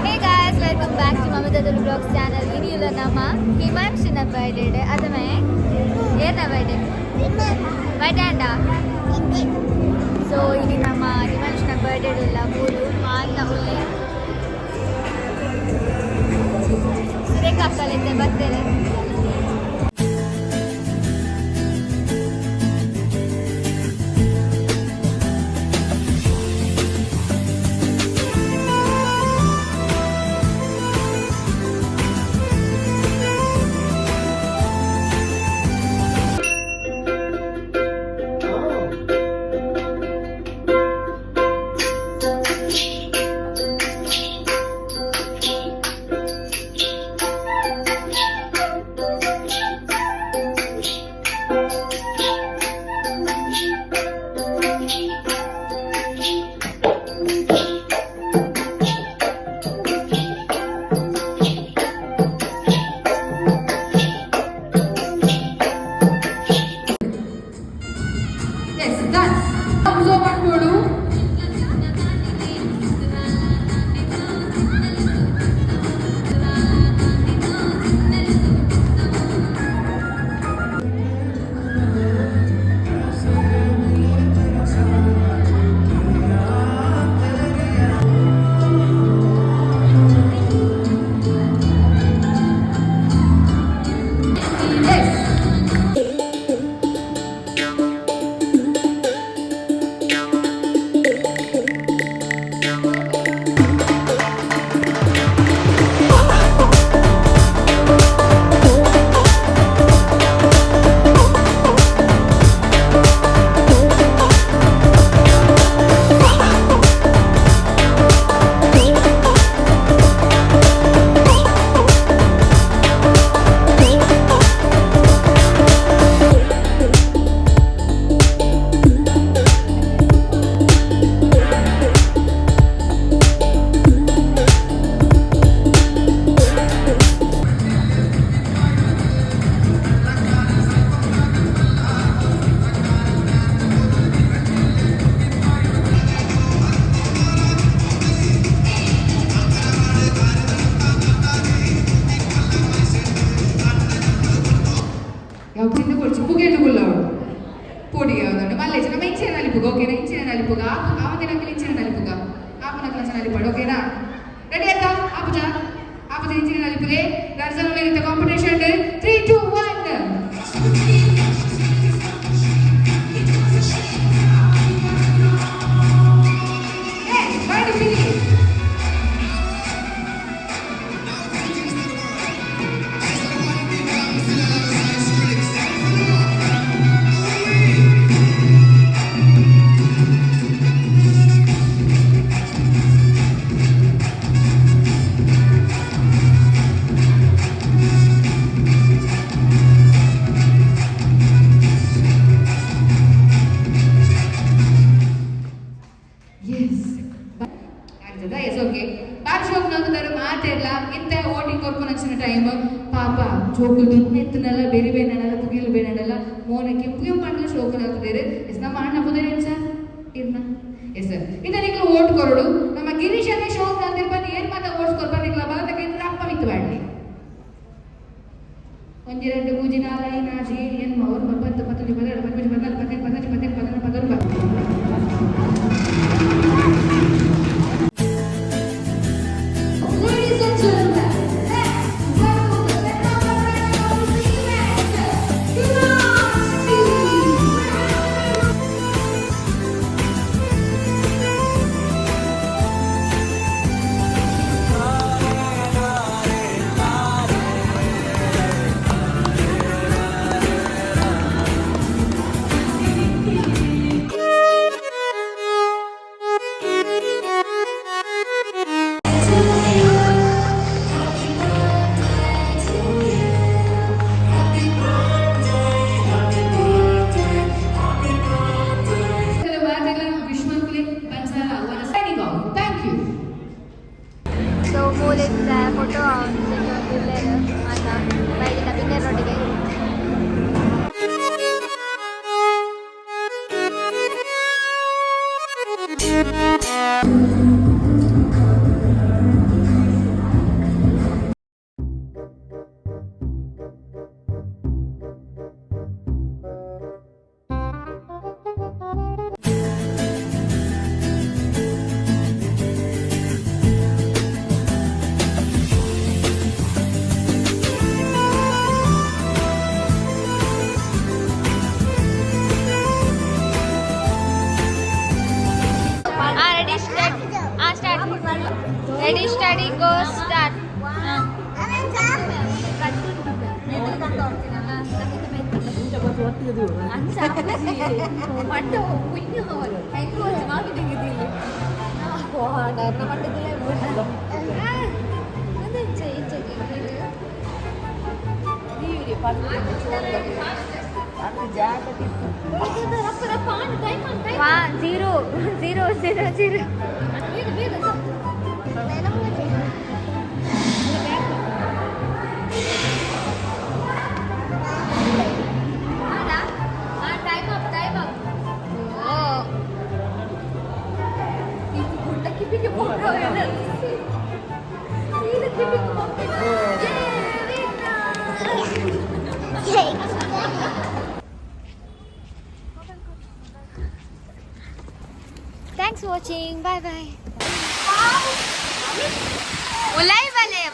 Hey guys, welcome back to Mamata Tulu Vlogs channel. Video nama Himansh na birthday day. Adame yena birthday. Birthday anda. So ini nama Himansh na birthday ulla puru maalla ulle. Sureka kalete battere. Competition 3, 2, 1. ಜೋಕುಲು ಎತ್ತನಲ್ಲ ಬೇರೆ ಬೇನಲ್ಲ ಪುಗಿಲು ಬೇನಲ್ಲ ಮೋನಕ್ಕೆ ಪುಗಿಯಂ ಮಾಡಲು ಶೋಕನ ಆಗ್ತಿದ್ದಾರೆ S ನಮ್ಮ ಅಣ್ಣ ಬುದರೇನ್ sir ಇರ್ನ yes sir ಇನ್ನ ನಿಕ್ಲ vote ಕೊರಡು ನಮ್ಮ ಗಿರೀಶ್ ಅನ್ನ ಶೋಕ್ ನಂದಿರ್ ಬನ್ನಿ ಏನ್ ಮಾತ ಓಟ್ಸ್ ಕೊರ್ಬ ನಿಕ್ಲ ಬಲದ ಕೇಂದ್ರ ಅಪ್ಪ ಮಿತ್ತು ಬಾಡ್ಲಿ ಒಂಜಿ ಎರಡು ಮೂಜಿ ನಾಲ್ಕು ನಾಜಿ ಏನ್ ಮೌರ್ ಮಪ್ಪತ್ತು ಪತ್ತು ನಿಪದ ಪತ್ತು ಪತ್ತು ಪತ್ತು ಪತ್ತು ಪತ್ತು ಪತ್ತು ಪತ್ತು siapa sih? Mando punya hal. Aku cuma bilang gitu. Wah, karena mando tu yang benar. Ada cek gitu. Ini dia pandu cuci lagi. Aku jaga itu. Kita apa time. Wah, zero. Beda. Time up. Oh. Itu bunda kipi ke foto ya. Ini kipi ke foto. Thanks for watching. Bye. Mulai balik.